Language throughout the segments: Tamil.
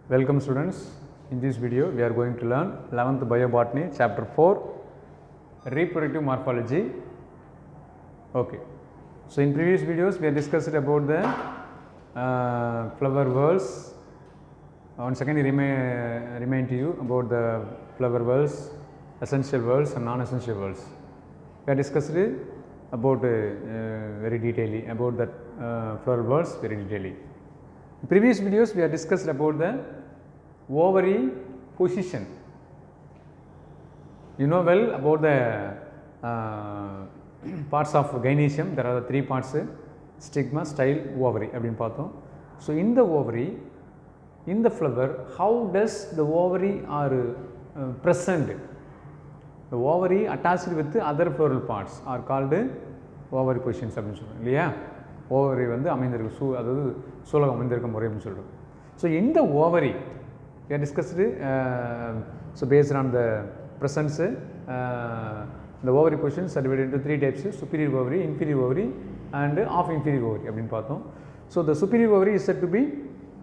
Welcome students. In this video we are going to learn 11th Biobotany chapter 4 reproductive morphology. Okay. So in previous videos we have discussed about the flower whorls. Once again remind you about the flower whorls, essential whorls and non-essential whorls. We have discussed about very detailedly about that flower whorls very detailedly. In previous videos we have discussed about the ovary position. You know well about the parts of gynoecium. There are the three parts: stigma, style, ovary. So in the ovary, in the flower, how does the ovary are present? The ovary attached with other floral parts are called ovary positions. Ovary வந்து அமைந்திருக்கு அதாவது சூலகம் அமைந்திருக்க முறை அப்படின்னு சொல்கிறோம். ஸோ இந்த ovary we have discussed so based on the presence the ovary positions are divided into three types: superior ovary, inferior ovary and half inferior ovary அப்படின்னு பார்த்தோம். So the superior ovary is said to be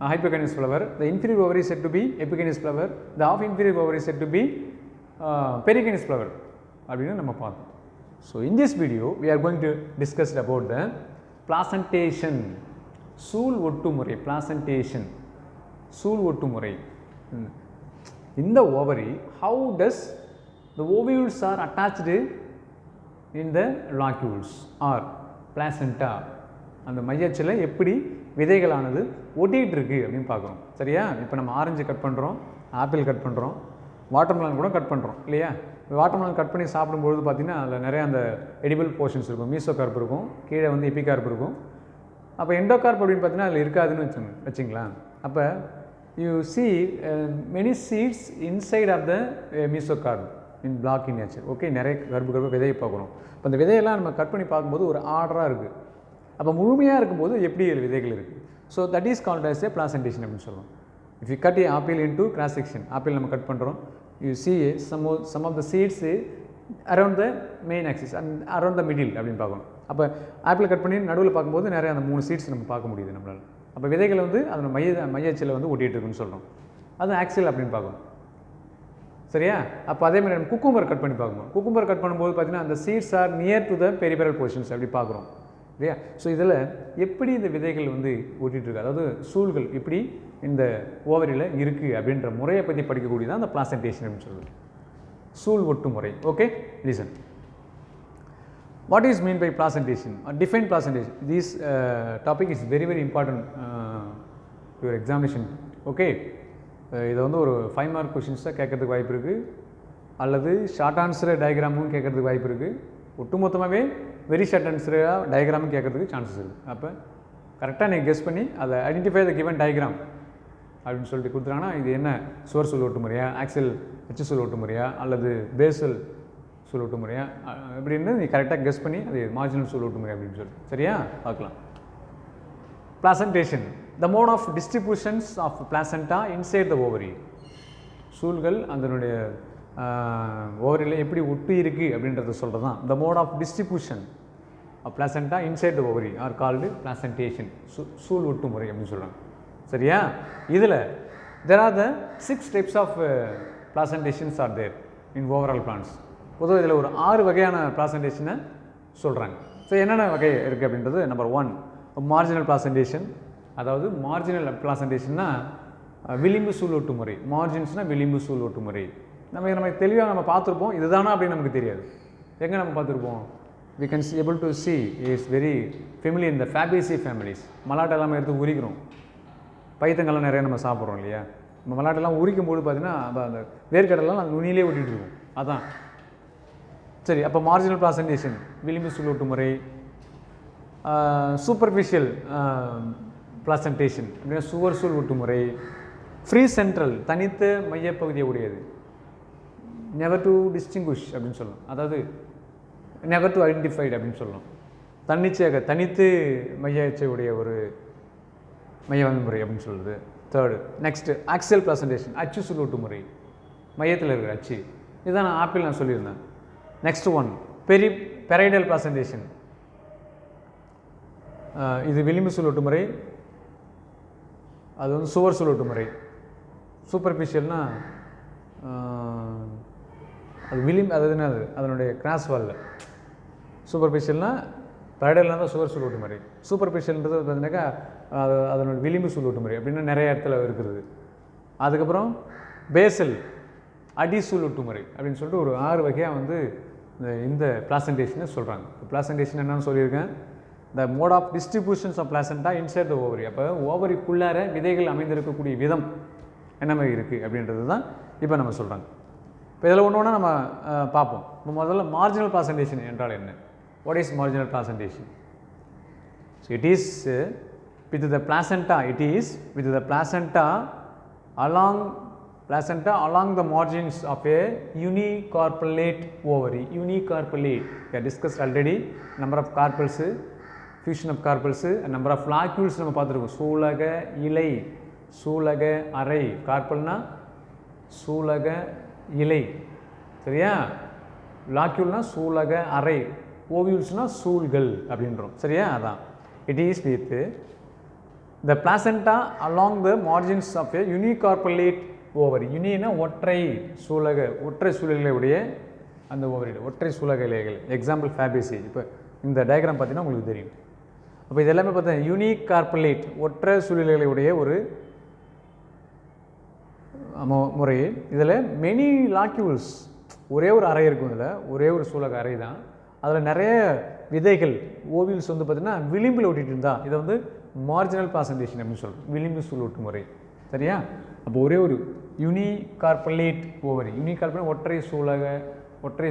a hypogynous flower, the inferior ovary is said to be epigynous flower, the half inferior ovary is said to be perigynous flower அப்படின்னு நம்ம பார்த்தோம். So in this video we are going to discuss about the placentation, சூல் ஒட்டு முறை. placentation, சூல் ஒட்டு முறை. In the ovary, how does the ovules are attached in the locules or placenta? அந்த மையச்சில எப்படி விதைகளானது ஒட்டிகிட்டு இருக்கு அப்படின்னு பார்க்குறோம். சரியா? இப்போ நம்ம ஆரஞ்சு கட் பண்ணுறோம், ஆப்பிள் கட் பண்ணுறோம், வாட்டர்மெலன் கூட கட் பண்ணுறோம் இல்லையா? வாட்டர்மெலன் கட் பண்ணி சாப்பிடும்பொழுது பார்த்திங்கன்னா அதில் நிறையா அந்த எடிபிள் போர்ஷன்ஸ் இருக்கும், மீசோகார்ப் இருக்கும், கீழே வந்து எபிகார்ப் இருக்கும். அப்போ எண்டோகார்ப் அப்படின்னு பார்த்தீங்கன்னா அதில் இருக்காதுன்னு வச்சுங்களேன். அப்போ you see many seeds inside of the mesocarp in black in nature. Okay, நிறைய கர்ப்ப விதையை பார்க்குறோம். இப்போ அந்த விதையெல்லாம் நம்ம கட் பண்ணி பார்க்கும்போது ஒரு ஆர்டராக இருக்குது. அப்போ முழுமையாக இருக்கும்போது எப்படி விதைகள் இருக்குது. So that is called as a placentation அப்படின்னு சொல்லுவோம். If you cut A apple into cross section, apple நம்ம கட் பண்ணுறோம், you see some of the seeds around the main axis and around the middle அப்படின்னு பார்க்கணும். அப்போ ஆப்பிள் கட் பண்ணி நடுவில் பார்க்கும்போது நிறைய அந்த 3 சீட்ஸ் நம்ம பார்க்க முடியுது நம்மளால். அப்போ விதைகள் வந்து அதோட மையச்சில் வந்து ஒட்டிகிட்டு இருக்குன்னு சொல்கிறோம். அது ஆக்சில் அப்படின்னு பார்க்கணும். சரியா? அப்போ அதே மாதிரி நம்ம குக்கும்பர் கட் பண்ணி பார்க்கணும். குக்கும்பர் கட் பண்ணும்போது பார்த்தீங்கன்னா அந்த seeds are near to the peripheral portions அப்படி பார்க்குறோம் இல்லையா? ஸோ இதில் எப்படி இந்த விதைகள் வந்து ஒட்டிகிட்டு இருக்கு, அதாவது சூல்கள் எப்படி இந்த ஓவரியில் இருக்குது அப்படின்ற முறையை பற்றி படிக்கக்கூடியதான் அந்த பிளாசன்டேஷன் அப்படின்னு சொல்லுது, சூல் ஒட்டு முறை. Okay, listen. What is mean by placentation or define placentation? This topic is very very important to your examination. Okay, இதை வந்து ஒரு 5 மார்க் கொஷின்ஸாக கேட்கறதுக்கு வாய்ப்பு இருக்குது, அல்லது ஷார்ட் ஆன்சர் டயக்ராமும் கேட்கறதுக்கு வாய்ப்பு இருக்குது, ஒட்டுமொத்தமாகவே வெரி ஷார்ட் ஆன்சராக டயக்ராமும் கேட்கறதுக்கு சான்சஸ் இருக்குது. அப்போ கரெக்டாக நீங்கள் கெஸ் பண்ணி அதை ஐடென்டிஃபை த கிவன் டயக்ராம் அப்படின்னு சொல்லிட்டு கொடுத்துட்டாங்கன்னா இது என்ன சுவர் சூல் ஒட்டு முறையா, ஆக்சில் எச்சு சூல் ஒட்டு முறையா, அல்லது பேசல் சூல் ஒட்டு முறையா அப்படின்னு நீ கரெக்டாக கெஸ் பண்ணி அது மார்ஜினல் சூல் ஒட்டு முறை அப்படின்னு சொல்லி சரியா பார்க்கலாம். Placentation, the mode of distributions of placenta inside the ovary. சூல்கள் அதனுடைய ஓவரியில் எப்படி ஒட்டி இருக்குது அப்படின்றத சொல்கிறது தான் the mode of distribution of placenta inside the ovary are called placentation, சூல் ஒட்டு முறை அப்படின்னு சொல்கிறாங்க. சரியா? இதில் there are the 6 types of placentations are there in overall plants. பொதுவாக இதில் ஒரு 6 வகையான பிளாசன்டேஷனை சொல்கிறாங்க. ஸோ என்னென்ன வகை இருக்குது அப்படின்றது, நம்பர் 1 மார்ஜினல் பிளாசன்டேஷன். அதாவது மார்ஜினல் பிளாசன்டேஷன்னா விளிம்பு சூல் ஒட்டு முறை. மார்ஜின்ஸ்னால் விளிம்பு சூல் ஒட்டு முறை. நம்ம தெளிவாக நம்ம பார்த்துருப்போம், இதுதானா அப்படின்னு நமக்கு தெரியாது. எங்கே நம்ம பார்த்துருப்போம்? we can see able to see is very familiar in the Fabaceae families. மலாட்டை எல்லாமே எடுத்து உரிக்கிறோம், பைத்தங்கள்லாம் நிறைய நம்ம சாப்பிட்றோம் இல்லையா? நம்ம மலாட்டெல்லாம் உரிக்கும் போது பார்த்தீங்கன்னா அந்த வேர்க்கடலாம் அந்த நுனியிலே ஒட்டிகிட்டு இருக்கும். அதான் சரி. அப்போ மார்ஜினல் பிளாசன்டேஷன் விளிம்பு சூல் ஒட்டு முறை. சூப்பர்ஃபிஷியல் பிளாசன்டேஷன் அப்படின்னா சுவர் சூல் ஒட்டு முறை. ஃப்ரீ சென்ட்ரல் தனித்த மையப்பகுதியை உடையது. நெவர் டு டிஸ்டிங்குஷ் அப்படின்னு சொல்லலாம், அதாவது நெவர் டு ஐடென்டிஃபைடு அப்படின்னு சொல்லலாம். தன்னிச்சையாக தனித்து மையச்சை உடைய ஒரு மையவந்த முறை அப்படின்னு சொல்லுது. தேர்டு நெக்ஸ்ட்டு ஆக்சியல் பிளாசன்டேஷன், அச்சு சூல் ஒட்டு முறை, மையத்தில் இருக்கிற அச்சு. இதுதான் நான் ஆப்பிள் நான் சொல்லியிருந்தேன். நெக்ஸ்ட் ஒன் பெரைடல் பிளாசன்டேஷன், இது விளிம்பு சூல் ஒட்டு முறை, அது வந்து சுவர் சூல் ஒட்டு முறை. சூப்பர்ஃபிஷியல்னா அது விளிம்பு, அது என்னது அதனுடைய கிராஸ் வாலில். சூப்பர்ஃபிஷியல்னால் ப்ரைடல்னால் தான் சுவர் சூலோட்டு மாதிரி. சூப்பர்ஃபிஷியல்ன்றது பார்த்தீங்கன்னாக்கா அது அதனோட விளிம்பு சூலோட்டு மாதிரி அப்படின்னா நிறைய இடத்துல இருக்கிறது. அதுக்கப்புறம் பேசல் அடி சூலோட்டு முறை அப்படின்னு சொல்லிட்டு ஒரு 6 வகையாக வந்து இந்த பிளாசன்டேஷனை சொல்கிறாங்க. பிளாசன்டேஷன் என்னன்னு சொல்லியிருக்கேன், the mode of distributions of placenta inside the ovary. அப்போ ஓவரிக்குள்ளார விதைகள் அமைந்திருக்கக்கூடிய விதம் என்ன மாதிரி இருக்குது அப்படின்றது தான் இப்போ நம்ம சொல்கிறாங்க. இப்போ இதில் ஒன்று ஒன்றா நம்ம பார்ப்போம். இப்போ முதல்ல மார்ஜினல் பிளாசன்டேஷன் என்றால் என்ன? What is marginal placentation? So it is with the placenta, it is with the placenta along the margins of a unicarpellate ovary. Unicarpellate, we have discussed already number of carpels, fusion of carpels, number of locules நம்ம பார்த்துருக்கோம். சூலக இலை, சூலக அறை. கார்பல்னா சூலக இலை, சரியா? லாக்யூல்னா சூலக அறை, ஓவியூல்ஸ்னா சூல்கள் அப்படின்றோம், சரியா? அதான் it is with the placenta along the margins of a unicarpellate ovary. யூனினா ஒற்றை சூலகளை உடைய அந்த ஓவரி, ஒற்றை சூலக இலைகள். Example Fabaceae. இப்போ இந்த டயக்ராம் பார்த்தீங்கன்னா உங்களுக்கு தெரியும். அப்போ இது எல்லாமே பார்த்தீங்கன்னா யூனிகார்பலேட் ஒற்றை சூழ்நிலைகளை உடைய ஒரு முறை. இதில் மெனி லாக்யூல்ஸ், ஒரே ஒரு அறை இருக்கும். இதில் ஒரே ஒரு சூலக அறை தான். அதில் நிறைய விதைகள் ஓவியல்ஸ் வந்து பார்த்திங்கன்னா விளிம்பில் ஒட்டிகிட்டு இருந்தா இதை வந்து மார்ஜினல் பிளாசன்டேஷன் அப்படின்னு சொல்கிறோம், விளிம்பு சூழோட்டு முறை, சரியா? அப்போ ஒரே ஒரு யூனிகார்பலேட் ஓவரி. யூனிகார்பலேட் ஒற்றை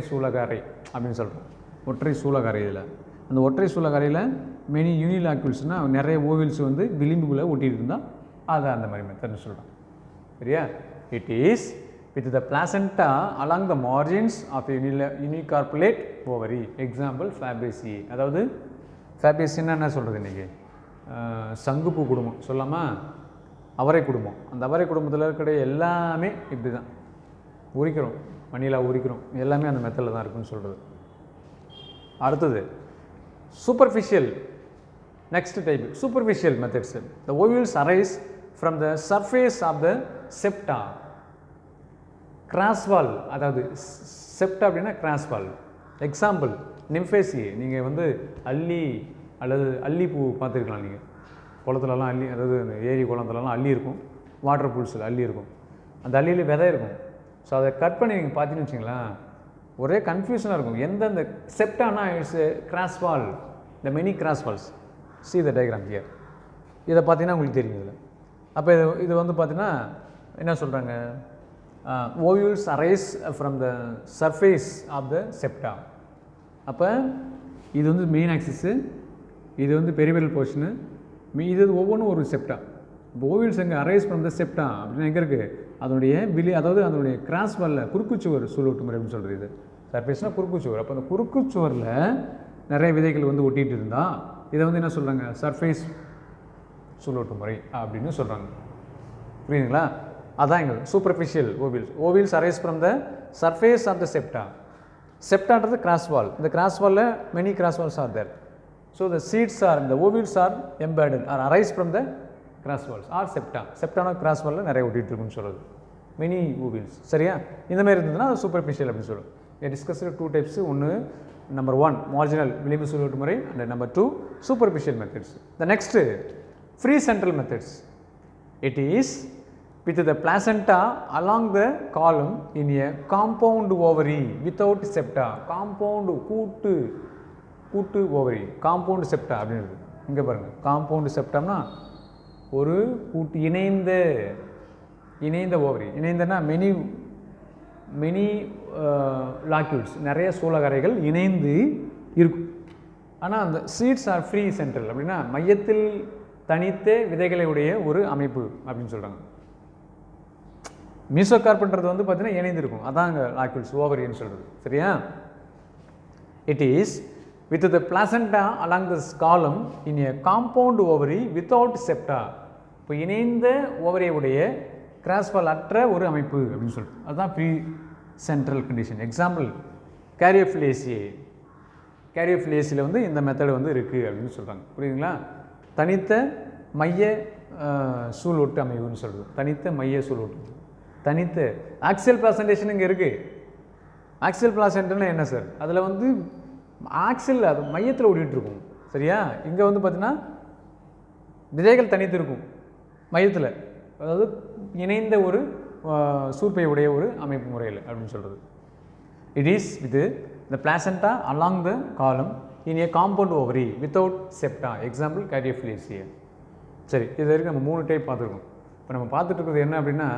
சூலக அறை அப்படின்னு சொல்கிறோம். ஒற்றை சூலக அறை. இதில் அந்த ஒற்றை சூலக அறையில் மெனி யூனிலாக்யூல்ஸ்னால் நிறைய ஓவியல்ஸ் வந்து விளிம்புக்குள்ளே ஒட்டிகிட்டு இருந்தால் அதை அந்த மாதிரி மெத்தட்னு சொல்கிறோம், சரியா? It is with the placenta along the margins of a unicarpellate ovary. Example Fabaceae. அதாவது Fabaceae என்ன சொல்கிறது இன்றைக்கி? சங்குப்பூ குடும்பம் சொல்லாமா? அவரை குடும்பம். அந்த அவரை குடும்பத்தில் இருக்கிற எல்லாமே இப்படி தான் உரிக்கிறோம், மணிலா உரிக்கிறோம், எல்லாமே அந்த மெத்தடில் தான் இருக்குன்னு சொல்கிறது. அடுத்தது superficial. Next type superficial methods. The ovules arise from the surface of the septa. Cross wall, அதாவது செப்டா அப்படின்னா கிராஸ் வால். எக்ஸாம்பிள் நிம்ஃபேசி. நீங்கள் வந்து அல்லி அல்லது அல்லிப்பூ பார்த்துருக்கலாம். நீங்கள் குளத்துலலாம் அல்லி, அதாவது அந்த ஏரி குளத்துலலாம் அல்லி இருக்கும், வாட்டர் பூல்ஸில் அல்லி இருக்கும். அந்த அல்லியில் விதை இருக்கும். ஸோ அதை கட் பண்ணி நீங்கள் பார்த்தீங்கன்னு வச்சிங்களேன், ஒரே கன்ஃபியூஷனாக இருக்கும். எந்தெந்த செப்டானா இட்ஸ் கிராஸ் வால், இந்த many cross walls. See the diagram here. இதை பார்த்தீங்கன்னா உங்களுக்கு தெரியும் இதில். அப்போ இது வந்து பார்த்தீங்கன்னா என்ன சொல்கிறாங்க? ovules arise from the surface of the septa. அப்போ இது வந்து மெயின் ஆக்சிஸு, இது வந்து பெரிபெரல் போர்ஷனு, இது ஒவ்வொன்றும் ஒரு செப்டா. இப்போ ஓவியல்ஸ் எங்கே அரைஸ் ஃப்ரம் த செப்டா அப்படின்னா எங்கே இருக்குது? அதனுடைய அதாவது அதனுடைய கிராஸ் வாலில் குறுக்குச்சுவர் சூழோட்டு முறை அப்படின்னு சொல்கிறது. இது சர்ஃபேஸ்னால் குறுக்குச்சுவர். அப்போ அந்த குறுக்குச்சுவரில் நிறைய விதைகள் வந்து ஒட்டிகிட்டு இருந்தால் இதை வந்து என்ன சொல்கிறாங்க? சர்ஃபேஸ் சூழோட்டு முறை அப்படின்னு சொல்கிறாங்க. புரியுதுங்களா? அதான் எங்கள் superficial ovules. Ovules arise from the surface of the septa. செப்டான்றது கிராஸ் வால். இந்த கிராஸ் வாலில் many cross walls are there. So the seeds or இந்த ovules are embedded or arise from the cross walls or septa. செப்டான கிராஸ் வாலில் நிறைய ஒட்டிகிட்டு இருக்குன்னு சொல்கிறது மெனி ஓவியல்ஸ், சரியா? இந்த மாதிரி இருந்ததுன்னா அது சூப்பர்ஃபிஷியல் அப்படின்னு சொல்லுவோம். Discussed 2 types. ஒன்று நம்பர் 1 மார்ஜினல் விளிம்பு சூழோட்டு முறை, and number 2 superficial methods. The next free central methods. It is with the placenta along the column in a compound ovary without septa. Compound கூட்டு ஓவரி, காம்பவுண்ட் செப்டா அப்படின்றது. இங்கே பாருங்கள், காம்பவுண்ட் செப்டம்னா ஒரு கூட்டு இணைந்த ஓவரி. இணைந்தனா மெனி லாக்யூல்ஸ், நிறைய சூலகரைகள் இணைந்து இருக்கும். ஆனால் அந்த சீட்ஸ் ஆர் ஃப்ரீ சென்ட்ரல் அப்படின்னா மையத்தில் தனித்த விதைகளை உடைய ஒரு அமைப்பு அப்படின்னு சொல்கிறாங்க. மீசோகார்ப்ன்றது வந்து பார்த்தீங்கன்னா இணைந்திருக்கும், அதான் அங்கே லாக்யூல்ஸ் ஓவரின்னு சொல்கிறது, சரியா? It is with the placenta along this காலம் in a compound ovary without செப்டா. இப்போ இணைந்த ஓவரியுடைய கிராஸ்வால் அற்ற ஒரு அமைப்பு அப்படின்னு சொல்லிட்டு அதுதான் ப்ரீ சென்ட்ரல் கண்டிஷன். எக்ஸாம்பிள் கேரியோஃபிலேசியே. கேரியோஃபிலேசியில் வந்து இந்த மெத்தடு வந்து இருக்குது அப்படின்னு சொல்கிறாங்க. புரியுதுங்களா? தனித்த மைய சூழொட்டு அமைவுன்னு சொல்கிறது. தனித்த மைய சூழொட்டு. தனித்த ஆக்சியல் பிளாசன்டேஷன் இங்கே இருக்குது. ஆக்சியல் பிளாசன்டா என்ன சார்? அதில் வந்து ஆக்சியல் அது மையத்தில் ஓடிட்டுருக்கும். சரியா? இங்கே வந்து பார்த்தீங்கன்னா விதைகள் தனித்து இருக்கும் மையத்தில், அதாவது இணைந்த ஒரு சூர்ப்பை உடைய ஒரு அமைப்பு முறையில் அப்படின்னு சொல்கிறது. It is with the placenta along the column in a compound ovary without septa. Example Caryophyllaceae. சரி, இது வரைக்கும் நம்ம 3 டைப் பார்த்துருக்கோம். இப்போ நம்ம பார்த்துட்டு இருக்கிறது என்ன அப்படின்னா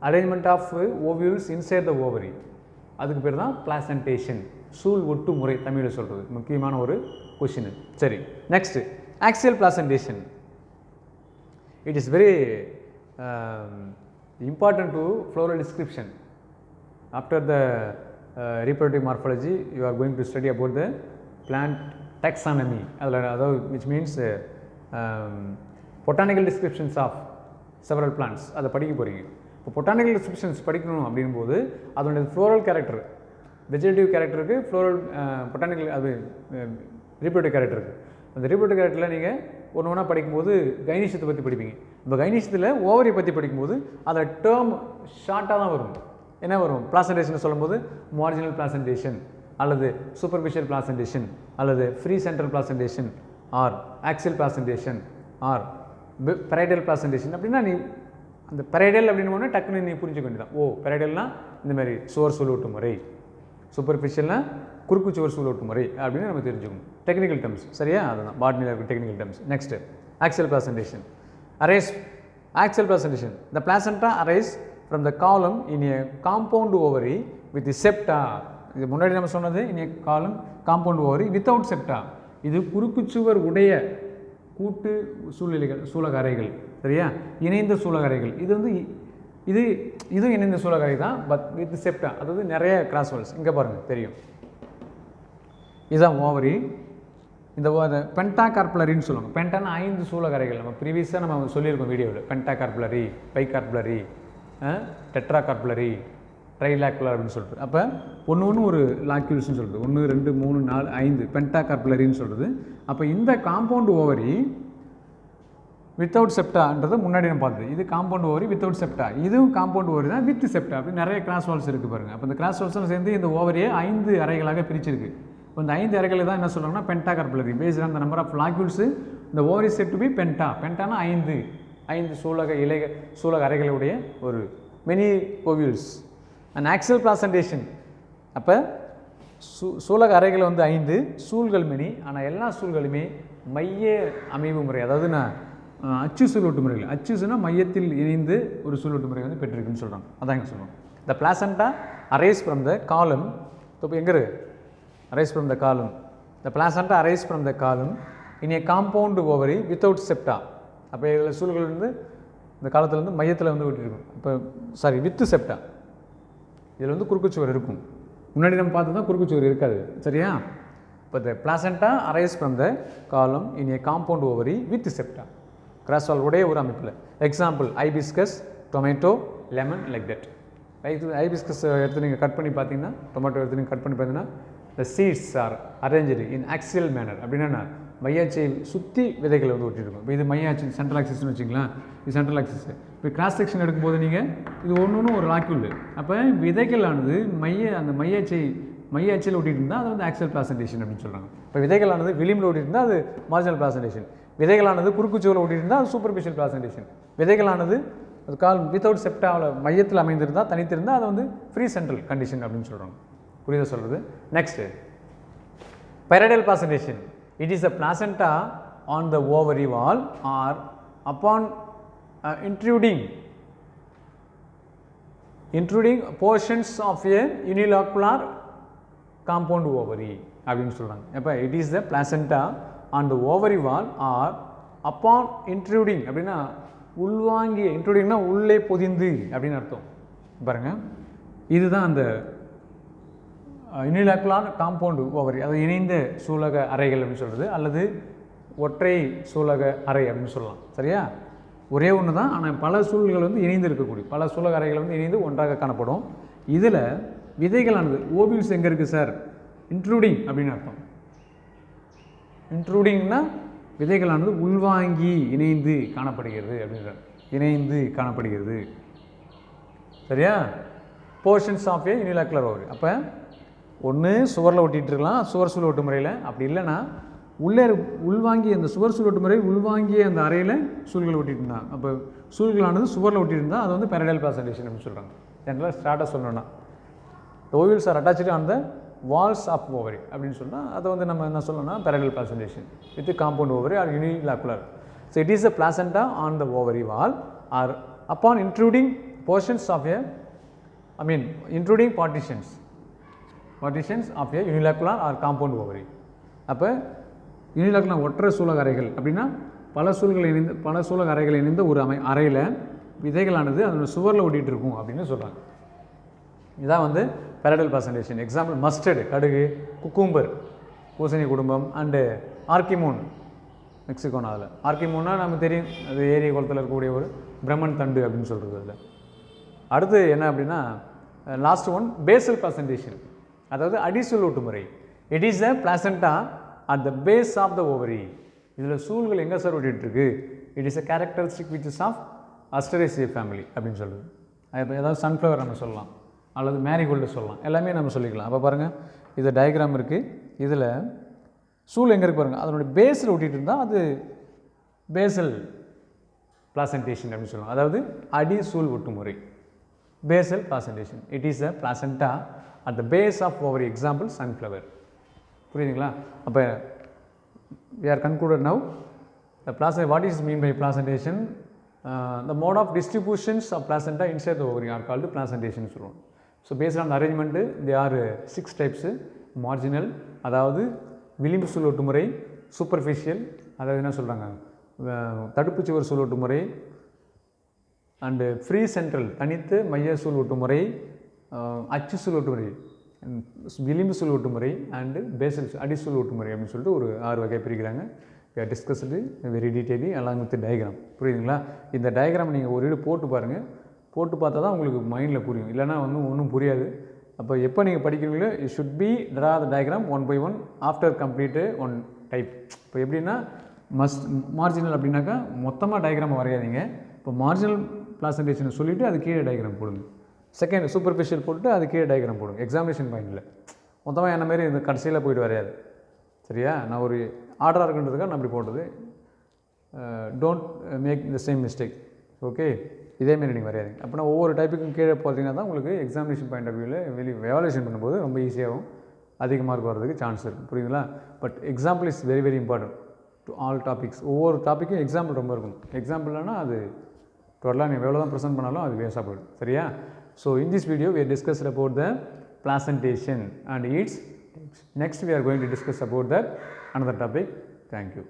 arrangement of ovules inside the ovary. அதுக்கு பேர் தான் பிளாசன்டேஷன், சூழ் ஒட்டு முறை தமிழில் சொல்கிறது. முக்கியமான ஒரு கொஷின். சரி, next axial placentation. It is very important to floral description. After the reproductive morphology, you are going to study about the plant taxonomy, which means botanical descriptions of several plants. அதை படிக்க போகிறீங்க. இப்போ பொட்டானிக்கல் டிஸ்கிரிப்ஷன்ஸ் படிக்கணும் அப்படிங்கும்போது அதனுடைய ஃப்ளோரல் கேரக்டர், வெஜிடேட்டிவ் கேரக்டருக்கு ஃப்ளோரல், பொட்டானிக்கல் அது ரீப்ரொடக்டிவ் கேரக்டருக்கு. அந்த ரீப்ரொடக்டிவ் கேரக்டரில் நீங்கள் ஒன்று ஒன்றா படிக்கும்போது கைனீஷத்தை பற்றி படிப்பீங்க. இப்போ கைனீஷத்தில் ஓவரி பற்றி படிக்கும்போது அதில் டேர்ம் ஷார்ட்டாக தான் வரும். என்ன வரும்? பிளாசன்டேஷன் சொல்லும்போது மார்ஜினல் பிளாசன்டேஷன் அல்லது சூப்பர்ஃபிஷியல் பிளாசன்டேஷன் அல்லது free central placentation or axial placentation or parietal placentation. அப்படின்னா நீ அந்த பெரைடல் அப்படின்னு டக்குன்னு நீ புரிஞ்சுக்க வேண்டியதான். ஓ, பெரைடல்னால் இந்த மாதிரி சுவர் சூழோட்டு முறை, சூப்பர்ஃபிஷியல்னால் குறுக்கு சுவர் சூழோட்டு முறை அப்படின்னு நம்ம தெரிஞ்சுக்கணும். Technical terms. சரியா? அதுதான் பாட்னியில் இருக்க technical terms. Next axial placentation. Arise axial placentation. The placenta arise from the column in a compound ovary with the septa. இது முன்னாடி நம்ம சொன்னது in a column compound ovary without septa. இது குறுக்குச்சுவர் உடைய கூட்டு சூலக அறைகள். சரியா? இணைந்த சூலக அறைகள். இது வந்து இது இணைந்த சூலக அறை தான், பட் வித் செப்டா. அதாவது நிறைய கிராஸ் வால்ஸ். இங்கே பாருங்கள் தெரியும். இதுதான் ஓவரி. இந்த பென்டா கார்புலரின்னு சொல்லுவாங்க. பென்டானா 5 சூலக அறைகள். நம்ம ப்ரீவியஸாக நம்ம சொல்லியிருக்கோம் வீடியோவில். பென்டா கார்புலரி, பை கார்புலரி, டெட்ரா கார்புலரி, ட்ரைலாக்குலர் அப்படின்னு சொல்லிட்டு. அப்போ ஒன்று ஒரு லாக்யூல்ஸ்னு சொல்கிறது. 1 2 3 4 5 பென்டா கார்புலரின்னு சொல்கிறது. அப்போ இந்த காம்பவுண்ட் ஓவரி வித்தவுட் செப்டான்றது முன்னாடி நம்ம பார்த்தது. இது காம்பவுண்ட் ஓவரி வித்தவுட் செப்டா. இதுவும் காம்பவுண்ட் ஓவரி தான் வித் செப்டா. அப்படி நிறைய கிராஸ் வால்ஸ் இருக்குது பாருங்கள். அப்போ இந்த கிராஸ் வால்ஸ்லாம் சேர்ந்து இந்த ஓவரியை 5 அறைகளாக பிரிச்சிருக்கு. இப்போ இந்த 5 அறைகளை தான் என்ன சொல்கிறாங்கன்னா pentacarpellary. Based on the number of locules இந்த ovary said to be penta. பென்டானா 5 சூலக அறைகளுடைய ஒரு many ovules. And axial placentation. அப்போ சூலக அறைகள் வந்து 5, சூழ்கள் மெனி. ஆனால் எல்லா சூழ்களுமே மைய அமைவு முறை, அதாவது நான் அச்சு சூழோட்டு முறைகள். அச்சுனா மையத்தில் இணைந்து ஒரு சூழோட்டு முறை வந்து பெற்றிருக்குன்னு சொல்கிறாங்க. அதான் இங்கே சொல்கிறோம். த பிளாசண்டா அரைஸ் ஃப்ரம் த காலம். இப்போ எங்கே arise from the column. The placenta arise from the column in a compound ovary without septa. அப்போ இதில் சூழ்கள் வந்து இந்த காலத்தில் வந்து மையத்தில் வந்து விட்டுருக்கும். இப்போ சாரி வித் செப்டா. இதில் வந்து குறுக்குச்சுவர் இருக்கும். முன்னாடி நம்ம பார்த்து தான் குறுக்குச்சுவர் இருக்காது. சரியா? இப்போ the placenta arise from the column in a compound ovary with septa. கிராஸ்வால் உடைய ஒரு அமைப்பில். Example hibiscus, tomato, lemon, like that. Hibiscus எடுத்து நீங்கள் கட் பண்ணி பார்த்தீங்கன்னா, டொமேட்டோ எடுத்து நீங்கள் கட் பண்ணி பார்த்தீங்கன்னா the seeds are arranged in axial manner. அப்படின்னா மையாட்சியை சுற்றி விதைகளை வந்து ஒட்டிருக்கும். இப்போ இது மையாட்சி சென்ட்ரல் ஆக்சிஸ்னு வச்சிங்களேன். இது சென்ட்ரல் ஆக்சிஸ். இப்போ கிராஸ் செக்ஷன் எடுக்கும்போது நீங்கள் இது ஒன்று ஒரு லாக்யூல். அப்போ விதைகளானது அந்த மையாட்சியில் ஒட்டிட்டு இருந்தால் அது வந்து ஆக்சியல் பிளாசன்டேஷன் அப்படின்னு சொல்கிறாங்க. இப்போ விதைகளானது விளிம்பில் ஓட்டிட்டு இருந்தால் அது மார்ஜினல் பிளாசன்டேஷன். விதைகளானது குறுக்குச்சுவரில் ஓட்டிட்டு இருந்தால் அது சூப்பர்ஃபிஷியல் பிளாசன்டேஷன். விதைகளானது அது வித்தவுட் செப்டாவில் மையத்தில் அமைந்திருந்தால் தனித்திருந்தால் அது வந்து ஃப்ரீ சென்ட்ரல் கண்டிஷன் அப்படின்னு சொல்கிறாங்க. புரியுதா சொல்கிறது? Next parietal placentation. It is a placenta on the ovary wall R upon intruding portions of a unilocular compound ovary அப்படின்னு சொல்கிறாங்க. அப்போ it is the placenta on the ovary wall R upon intruding அப்படின்னா உள்வாங்கிய, இன்ட்ரூடிங்னா உள்ளே பொதிந்து அப்படின்னு அர்த்தம். பாருங்கள், இதுதான் அந்த யூனிலாக்குலர் காம்பவுண்ட் ஓவரி, அது இணைந்த சூலக அறைகள் அப்படின்னு சொல்கிறது, அல்லது ஒற்றை சூலக அறை அப்படின்னு சொல்லலாம். சரியா? ஒரே ஒன்று தான், ஆனால் பல சூழல்கள் வந்து இணைந்து இருக்கக்கூடிய பல சூலக அறைகள் வந்து இணைந்து ஒன்றாக காணப்படும். இதில் விதைகளானது ஓவியூல்ஸ் எங்கே இருக்குது சார்? இன்ட்ரூடிங் அப்படின்னு அர்த்தம். இன்ட்ரூடிங்னா விதைகளானது உள்வாங்கி இணைந்து காணப்படுகிறது அப்படின்ற, இணைந்து காணப்படுகிறது. சரியா? Portions of a unilocular ovary. அப்போ ஒன்று சுவரில் ஒட்டிகிட்டு இருக்கலாம், சுவர் சூழ் ஒட்டு முறையில். அப்படி இல்லைன்னா உள்ளே உள்வாங்கிய அந்த சுவர் சூழ் ஒட்டு முறை உள்வாங்கிய அந்த அறையில் சூழ்கள் ஒட்டிகிட்டு இருந்தாங்க. அப்போ சூழ்களானது சுவரில் ஒட்டிகிட்டு இருந்தால் அது வந்து பெரடைல் பிளாசன்டேஷன் அப்படின்னு சொல்கிறாங்க. ஜென்ரலாக ஸ்டார்ட்டாக சொல்லணும்னா ovules are attach on the walls of ovary அப்படின்னு சொன்னால் அதை வந்து நம்ம என்ன சொல்லணும்னா parietal placentation with compound ovary or unilocular. So it is a placenta on the ovary wall or upon intruding portions of a intruding partitions of a unilacular or compound ovary. அப்போ யூனிலாக்குலர் ஒற்றை சூலக அறைகள் அப்படின்னா பல சூலக அறைகள் இணைந்த ஒரு அறையில் விதைகளானது அதோட சுவரில் ஒட்டிகிட்டு இருக்கும் அப்படின்னு சொல்கிறாங்க. இதான் வந்து பெரடைல் பிளாசன்டேஷன். எக்ஸாம்பிள் மஸ்டர்டு கடுகு, குக்கும்பர் பூசணி குடும்பம், அண்டு ஆர்கிமோன் மெக்சிகோனா. அதில் ஆர்கிமோன்னா நமக்கு தெரியும், அது ஏரிய குளத்தில் இருக்கக்கூடிய ஒரு பிரம்மன் தண்டு அப்படின்னு சொல்கிறது. அதில் அடுத்து என்ன அப்படின்னா லாஸ்ட் ஒன் பேசல் பிளாசன்டேஷன், அதாவது அடிசூல் ஒட்டு முறை. It is a placenta at the base of the ovary. இதில் சூழ்கள் எங்கே சார் ஒட்டிகிட்டு இருக்கு? It is a characteristic which of Asteraceae family அப்படின்னு சொல்லுது. இப்போ ஏதாவது சன்ஃப்ளவர் நம்ம சொல்லலாம், அல்லது மேரிகோல்டு சொல்லலாம், எல்லாமே நம்ம சொல்லிக்கலாம். அப்போ பாருங்கள், இது டயக்ராம் இருக்குது. இதில் சூழ் எங்கே இருக்கு பாருங்கள், அதனுடைய பேஸில் ஒட்டிகிட்டு இருந்தால் அது பேசல் பிளாசன்டேஷன் அப்படின்னு சொல்லுவாங்க. அதாவது அடி சூழ் ஒட்டுமுறை, basal placentation. It is a placenta at the base of ovary. Example sunflower. புரியுதுங்களா? அப்போ we are concluded now. The placenta, what is mean by placentation? The mode of distributions of placenta inside the ovary are called placentation. So based on the arrangement, there are 6 types. Marginal, அதாவது விளிம்பு சூழ் ஒட்டு முறை, சூப்பர்ஃபிஷியல், அதாவது என்ன சொல்கிறாங்க தடுப்பு சுவர் சூழ் ஒட்டு முறை, அண்டு ஃப்ரீ சென்ட்ரல் தனித்து மைய சூழ் ஒட்டு முறை, அச்சு சூழ் ஒட்டு முறை, விளிம்பு சூழ் ஒட்டு முறை, அண்டு பேசல் அடிசூழ் ஒட்டு முறை அப்படின்னு சொல்லிட்டு ஒரு 6 வகை பிரிக்கிறாங்க. Discussed very detailly along with diagram. புரியுதுங்களா? இந்த டயக்ராம் நீங்கள் ஒரு போட்டு பாருங்கள். போட்டு பார்த்தா தான் உங்களுக்கு மைண்டில் புரியும், இல்லைனா ஒன்றும் புரியாது. அப்போ எப்போ நீங்கள் படிக்கிறீங்களோ you should be draw the diagram one by one after complete one type. இப்போ எப்படின்னா மார்ஜினல் அப்படின்னாக்கா மொத்தமாக டயக்ராம் வரையாதீங்க. இப்போ மார்ஜினல் பிளாசன்டேஷனை சொல்லிவிட்டு அது கீழே டயக்ராம் போடுங்க. செகண்ட் சூப்பர்ஃபிஷியல் போட்டு அது கீழே டயக்ராம் போடுங்க. எக்ஸாமினேஷன் பாயிண்டில் மொத்தமாக என்ன மாரி இந்த கடைசியில் போய்ட்டு வரையாது. சரியா? நான் ஒரு ஆர்டராக இருக்குன்றதுக்காக நான் அப்படி போட்டது. Don't make the same mistake. Okay, இதேமாரி நீங்கள் வரையாதீங்க. அப்படின்னா ஒவ்வொரு டைப்புக்கும் கீழே பார்த்தீங்கன்னா தான் உங்களுக்கு எக்ஸாமினேஷன் பாயிண்ட் ஆஃப் வியூவில் எவாலுவேஷன் பண்ணும்போது ரொம்ப ஈஸியாகவும் அதிக மார்க் வரதுக்கு சான்ஸ் இருக்குது. புரியுதுங்களா? But example is very very important to all topics. ஒவ்வொரு டாப்பிக்கும் எக்ஸாம்பிள் ரொம்ப இருக்கும். எக்ஸாம்பிள்னா அது டோட்டலாக நீங்கள் எவ்வளோ தான் ப்ரெசென்ட் பண்ணாலும் அது வேஸ்ட்டாக போயிடும். சரியா? So in this video we discussed about the placentation and its types. Next we are going to discuss about that another topic. Thank you.